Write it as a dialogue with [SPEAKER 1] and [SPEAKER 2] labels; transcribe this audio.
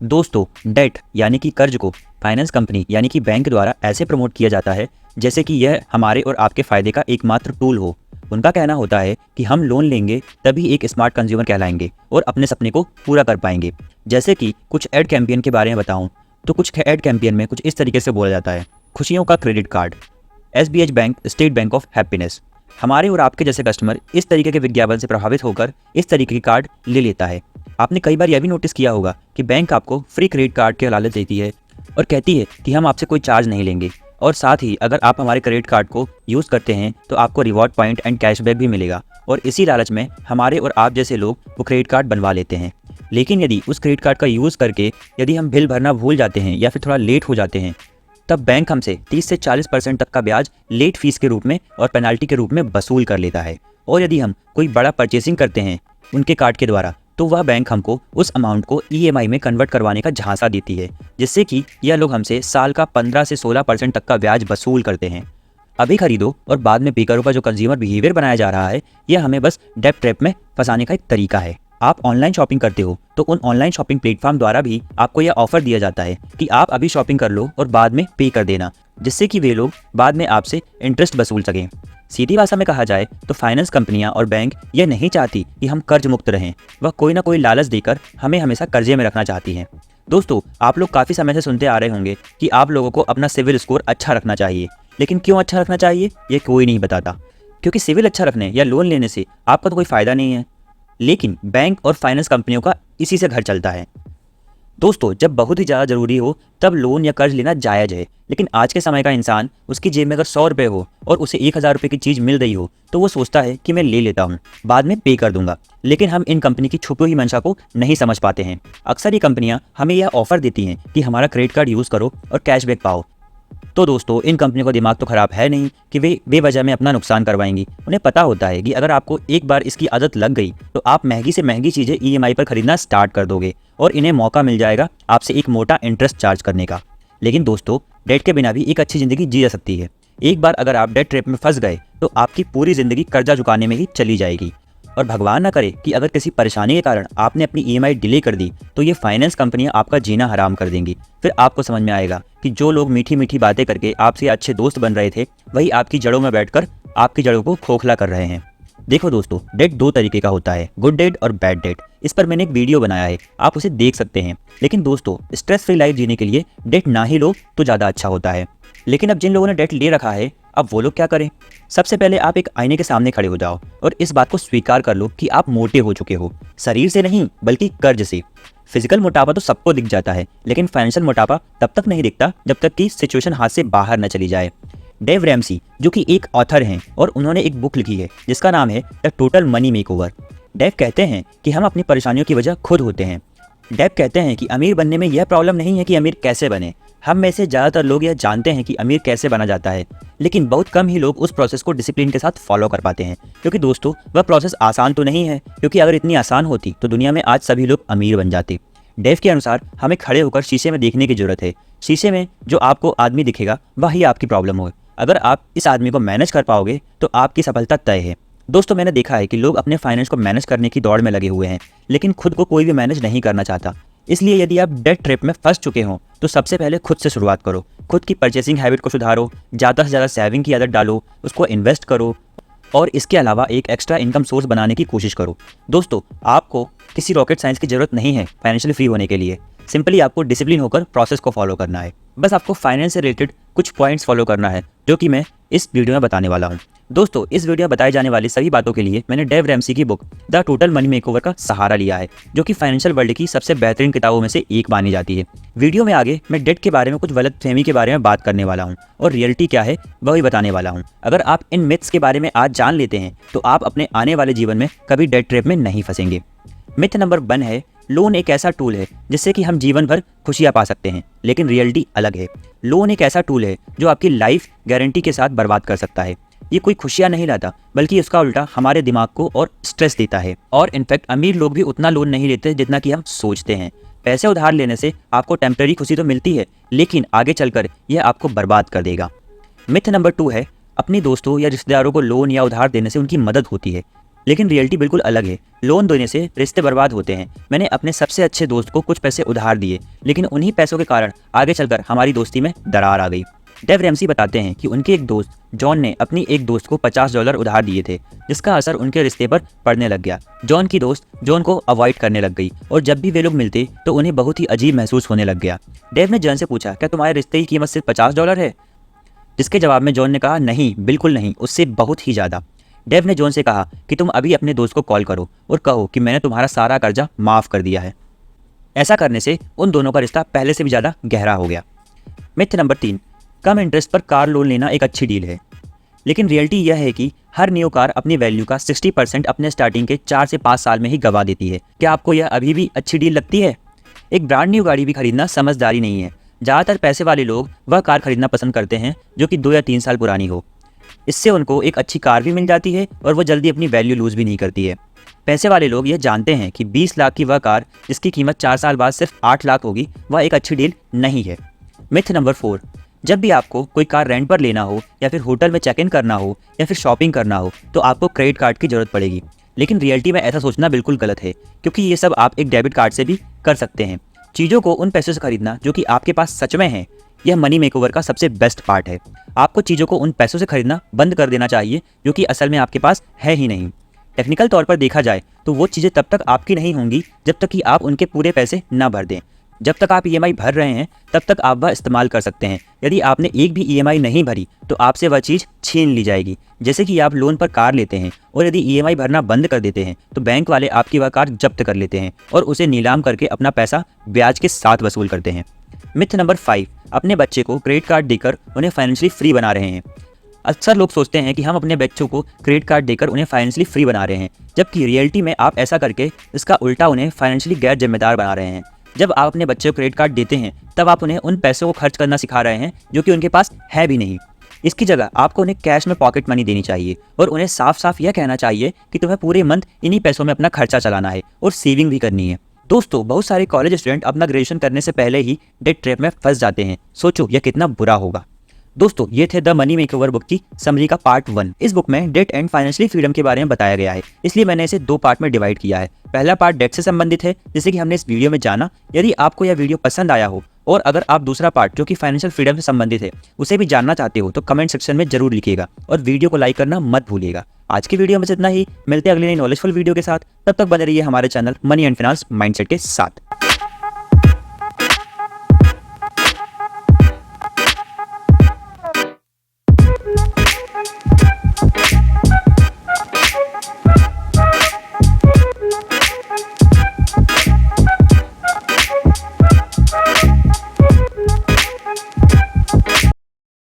[SPEAKER 1] दोस्तों, डेट यानी कि कर्ज को फाइनेंस कंपनी यानी कि बैंक द्वारा ऐसे प्रमोट किया जाता है जैसे कि यह हमारे और आपके फायदे का एकमात्र टूल हो। उनका कहना होता है कि हम लोन लेंगे तभी एक स्मार्ट कंज्यूमर कहलाएंगे और अपने सपने को पूरा कर पाएंगे। जैसे कि कुछ एड कैंपेन के बारे में बताऊं तो कुछ एड कैंपेन में कुछ इस तरीके से बोला जाता है, खुशियों का credit card, SBH bank, state bank of happiness. हमारे और आपके जैसे कस्टमर इस तरीके के विज्ञापन से प्रभावित होकर इस तरीके की कार्ड ले लेता है। आपने कई बार यह भी नोटिस किया होगा कि बैंक आपको फ्री क्रेडिट कार्ड के लालच देती है और कहती है कि हम आपसे कोई चार्ज नहीं लेंगे, और साथ ही अगर आप हमारे क्रेडिट कार्ड को यूज़ करते हैं तो आपको रिवॉर्ड पॉइंट एंड कैशबैक भी मिलेगा। और इसी लालच में हमारे और आप जैसे लोग वो क्रेडिट कार्ड बनवा लेते हैं। लेकिन यदि उस क्रेडिट कार्ड का यूज़ करके यदि हम बिल भरना भूल जाते हैं या फिर थोड़ा लेट हो जाते हैं, तब बैंक हमसे 30 से 40% तक का ब्याज लेट फीस के रूप में और पेनाल्टी के रूप में वसूल कर लेता है। और यदि हम कोई बड़ा परचेसिंग करते हैं उनके कार्ड के द्वारा तो वह बैंक हमको उस अमाउंट को EMI में कन्वर्ट करवाने का झांसा देती है, जिससे कि यह लोग हमसे साल का 15 से 16% तक का ब्याज वसूल करते हैं। अभी खरीदो और बाद में पे करो का जो कंज्यूमर बिहेवियर बनाया जा रहा है, यह हमें बस डेट ट्रैप में फंसाने का एक तरीका है। आप ऑनलाइन शॉपिंग करते हो तो उन ऑनलाइन शॉपिंग प्लेटफॉर्म द्वारा भी आपको यह ऑफर दिया जाता है कि आप अभी शॉपिंग कर लो और बाद में पे कर देना, जिससे कि वे लोग बाद में आपसे इंटरेस्ट वसूल सकें। सीधी भाषा में कहा जाए तो फाइनेंस कंपनियां और बैंक यह नहीं चाहती कि हम कर्ज मुक्त रहें, वह कोई ना कोई लालच देकर हमें हमेशा कर्जे में रखना चाहती हैं। दोस्तों, आप लोग काफ़ी समय से सुनते आ रहे होंगे कि आप लोगों को अपना सिविल स्कोर अच्छा रखना चाहिए, लेकिन क्यों अच्छा रखना चाहिए ये कोई नहीं बताता। क्योंकि सिविल अच्छा रखने या लोन लेने से आपका तो कोई फ़ायदा नहीं है, लेकिन बैंक और फाइनेंस कंपनियों का इसी से घर चलता है। दोस्तों, जब बहुत ही ज़्यादा ज़रूरी हो तब लोन या कर्ज लेना जायज़ है, लेकिन आज के समय का इंसान, उसकी जेब में अगर 100 रुपये हो और उसे 1000 रुपये की चीज़ मिल रही हो तो वो सोचता है कि मैं ले लेता हूँ, बाद में पे कर दूंगा। लेकिन हम इन कंपनी की छुपी हुई मंशा को नहीं समझ पाते हैं। अक्सर ये कंपनियाँ हमें यह ऑफर देती हैं कि हमारा क्रेडिट कार्ड यूज़ करो और कैशबैक पाओ। तो दोस्तों, इन कंपनियों का दिमाग तो खराब है नहीं कि वे बेवजह में अपना नुकसान करवाएंगी। उन्हें पता होता है कि अगर आपको एक बार इसकी आदत लग गई तो आप महंगी से महंगी चीज़ें EMI पर खरीदना स्टार्ट कर दोगे और इन्हें मौका मिल जाएगा आपसे एक मोटा इंटरेस्ट चार्ज करने का। लेकिन दोस्तों, डेट के बिना भी एक अच्छी ज़िंदगी जी जा सकती है। एक बार अगर आप डेट ट्रैप में फंस गए तो आपकी पूरी ज़िंदगी कर्जा चुकाने में ही चली जाएगी। और भगवान ना करे कि अगर किसी परेशानी के कारण आपने अपनी EMI डिले कर दी तो ये फाइनेंस कंपनियां आपका जीना हराम कर देंगी। फिर आपको समझ में आएगा कि जो लोग मीठी मीठी बातें करके आपसे अच्छे दोस्त बन रहे थे, वही आपकी जड़ों में बैठकर आपकी जड़ों को खोखला कर रहे हैं। देखो दोस्तों, डेट दो तरीके का होता है, गुड डेट और बैड डेट। इस पर मैंने एक वीडियो बनाया है, आप उसे देख सकते हैं। लेकिन दोस्तों, स्ट्रेस फ्री लाइफ जीने के लिए डेट ना ही लो तो ज़्यादा अच्छा होता है। लेकिन अब जिन लोगों ने डेट ले रखा है, अब वो लोग क्या करें? सबसे पहले आप एक आईने के सामने खड़े हो जाओ और इस बात को स्वीकार कर लो कि आप मोटे हो चुके हो, शरीर से नहीं बल्कि कर्ज से। फिजिकल मोटापा तो सबको दिख जाता है, लेकिन फाइनेंशियल मोटापा तब तक नहीं दिखता जब तक कि सिचुएशन हाथ से बाहर न चली जाए। डेव रैमसी, जो कि एक ऑथर हैं और उन्होंने एक बुक लिखी है जिसका नाम है the total money makeover. Dave कहते हैं कि हम अपनी परेशानियों की वजह खुद होते हैं। डेव कहते हैं कि अमीर बनने में यह प्रॉब्लम नहीं है कि अमीर कैसे बने। हम में से ज़्यादातर लोग यह जानते हैं कि अमीर कैसे बना जाता है, लेकिन बहुत कम ही लोग उस प्रोसेस को डिसिप्लिन के साथ फॉलो कर पाते हैं। क्योंकि दोस्तों, वह प्रोसेस आसान तो नहीं है, क्योंकि अगर इतनी आसान होती तो दुनिया में आज सभी लोग अमीर बन जाते। डेव के अनुसार हमें खड़े होकर शीशे में देखने की जरूरत है। शीशे में जो आपको आदमी दिखेगा वही आपकी प्रॉब्लम हो। अगर आप इस आदमी को मैनेज कर पाओगे तो आपकी सफलता तय है। दोस्तों, मैंने देखा है कि लोग अपने फाइनेंस को मैनेज करने की दौड़ में लगे हुए हैं, लेकिन खुद को कोई भी मैनेज नहीं करना चाहता। इसलिए यदि आप डेट ट्रैप में फंस चुके हो तो सबसे पहले खुद से शुरुआत करो। खुद की परचेसिंग हैबिट को सुधारो, ज़्यादा से ज़्यादा सेविंग की आदत डालो, उसको इन्वेस्ट करो और इसके अलावा एक एक्स्ट्रा इनकम सोर्स बनाने की कोशिश करो। दोस्तों, आपको किसी रॉकेट साइंस की ज़रूरत नहीं है फाइनेंशियली फ्री होने के लिए। सिंपली आपको डिसिप्लिन होकर प्रोसेस को फॉलो करना है। बस आपको फाइनेंस से रिलेटेड कुछ पॉइंट्स फॉलो करना है जो कि मैं इस वीडियो में बताने वाला हूँ। दोस्तों, इस वीडियो में बताई जाने वाली सभी बातों के लिए मैंने डेव रैमसी की book the total money makeover का सहारा लिया है, जो कि फाइनेंशियल वर्ल्ड की सबसे बेहतरीन किताबों में से एक मानी जाती है। वीडियो में आगे मैं डेट के बारे में कुछ गलतफहमी के बारे में बात करने वाला हूँ और रियलिटी क्या है वही बताने वाला हूँ। अगर आप इन मिथ्स के बारे में आज जान लेते हैं तो आप अपने आने वाले जीवन में कभी डेट ट्रैप में नहीं फंसेंगे। मिथ नंबर 1 है, लोन एक ऐसा टूल है जिससे कि हम जीवन भर खुशियां पा सकते हैं, लेकिन रियलिटी अलग है। लोन एक ऐसा टूल है जो आपकी लाइफ गारंटी के साथ बर्बाद कर सकता है। ये कोई खुशियां नहीं लाता, बल्कि उसका उल्टा हमारे दिमाग को और स्ट्रेस देता है। और इनफैक्ट अमीर लोग भी उतना लोन नहीं लेते जितना कि हम सोचते हैं। पैसे उधार लेने से आपको टेम्परेरी खुशी तो मिलती है, लेकिन आगे चलकर यह आपको बर्बाद कर देगा। मिथ नंबर 2 है, अपने दोस्तों या रिश्तेदारों को लोन या उधार देने से उनकी मदद होती है। लेकिन रियलिटी बिल्कुल अलग है। लोन देने से रिश्ते बर्बाद होते हैं। मैंने अपने सबसे अच्छे दोस्त को कुछ पैसे उधार दिए, लेकिन उन्हीं पैसों के कारण आगे चलकर हमारी दोस्ती में दरार आ गई। डेव रैमसी बताते हैं कि उनके एक दोस्त जॉन ने अपनी एक दोस्त को $50 उधार दिए थे, जिसका असर उनके रिश्ते पर पड़ने लग गया। जॉन की दोस्त जॉन को अवॉइड करने लग गई और जब भी वे लोग मिलते तो उन्हें बहुत ही अजीब महसूस होने लग गया। डेव ने जॉन से पूछा, क्या तुम्हारे रिश्ते की कीमत सिर्फ $50 है? जिसके जवाब में जॉन ने कहा, नहीं, बिल्कुल नहीं, उससे बहुत ही ज़्यादा। डेव ने जॉन से कहा कि तुम अभी अपने दोस्त को कॉल करो और कहो कि मैंने तुम्हारा सारा कर्जा माफ़ कर दिया है। ऐसा करने से उन दोनों का रिश्ता पहले से भी ज़्यादा गहरा हो गया। मिथ नंबर 3, कम इंटरेस्ट पर कार लोन लेना एक अच्छी डील है। लेकिन रियलिटी यह है कि हर न्यू कार अपनी वैल्यू का 60% अपने स्टार्टिंग के 4 से 5 साल में ही गवा देती है। क्या आपको यह अभी भी अच्छी डील लगती है? एक ब्रांड न्यू गाड़ी भी खरीदना समझदारी नहीं है। ज़्यादातर पैसे वाले लोग वह कार खरीदना पसंद करते हैं जो कि 2 या 3 साल पुरानी हो। इससे उनको एक अच्छी कार भी मिल जाती है और वो जल्दी अपनी वैल्यू लूज़ भी नहीं करती है। पैसे वाले लोग यह जानते हैं कि 20 लाख की वह कार जिसकी कीमत 4 साल बाद सिर्फ 8 लाख होगी, वह एक अच्छी डील नहीं है। मिथ नंबर 4, जब भी आपको कोई कार रेंट पर लेना हो या फिर होटल में चेक इन करना हो या फिर शॉपिंग करना हो तो आपको क्रेडिट कार्ड की जरूरत पड़ेगी। लेकिन रियलिटी में ऐसा सोचना बिल्कुल गलत है, क्योंकि ये सब आप एक डेबिट कार्ड से भी कर सकते हैं। चीज़ों को उन पैसों से खरीदना जो कि आपके पास सच में है, यह मनी मेकओवर का सबसे बेस्ट पार्ट है। आपको चीज़ों को उन पैसों से खरीदना बंद कर देना चाहिए जो कि असल में आपके पास है ही नहीं। टेक्निकल तौर पर देखा जाए तो वो चीज़ें तब तक आपकी नहीं होंगी जब तक कि आप उनके पूरे पैसे ना भर दें। जब तक आप ईएमआई भर रहे हैं तब तक आप वह इस्तेमाल कर सकते हैं। यदि आपने एक भी ईएमआई नहीं भरी तो आपसे वह चीज़ छीन ली जाएगी। जैसे कि आप लोन पर कार लेते हैं और यदि ईएमआई भरना बंद कर देते हैं तो बैंक वाले आपकी वह कार जब्त कर लेते हैं और उसे नीलाम करके अपना पैसा ब्याज के साथ वसूल करते हैं। मिथ नंबर 5, अपने बच्चे को क्रेडिट कार्ड देकर उन्हें फाइनेंशियली फ्री बना रहे हैं। अक्सर लोग सोचते हैं कि हम अपने बच्चों को क्रेडिट कार्ड देकर उन्हें फाइनेंशियली फ्री बना रहे हैं, जबकि रियलिटी में आप ऐसा करके इसका उल्टा उन्हें फाइनेंशियली गैर जिम्मेदार बना रहे हैं। जब आप अपने बच्चे को क्रेडिट कार्ड देते हैं तब आप उन्हें उन पैसों को खर्च करना सिखा रहे हैं जो कि उनके पास है भी नहीं। इसकी जगह आपको उन्हें कैश में पॉकेट मनी देनी चाहिए और उन्हें साफ साफ यह कहना चाहिए कि तुम्हें पूरे मंथ इन्हीं पैसों में अपना खर्चा चलाना है और सेविंग भी करनी है। दोस्तों, बहुत सारे कॉलेज स्टूडेंट अपना ग्रेजुएशन करने से पहले ही डेट ट्रैप में फंस जाते हैं। सोचो यह कितना बुरा होगा। दोस्तों, ये थे द मनी मेकओवर बुक की समरी का पार्ट 1। इस बुक में डेट एंड फाइनेंशियली फ्रीडम के बारे में बताया गया है, इसलिए मैंने इसे 2 पार्ट में डिवाइड किया है। पहला पार्ट डेट से संबंधित है, जैसे कि हमने इस वीडियो में जाना। यदि आपको यह वीडियो पसंद आया हो और अगर आप दूसरा पार्ट जो कि फाइनेंशियल फ्रीडम से संबंधित है उसे भी जानना चाहते हो तो कमेंट सेक्शन में जरूर लिखिएगा और वीडियो को लाइक करना मत भूलिएगा। आज की वीडियो में इतना ही। मिलते हैं अगली नई नॉलेजफुल वीडियो के साथ। तब तक बने रहिए हमारे channel money and finance mindset के साथ।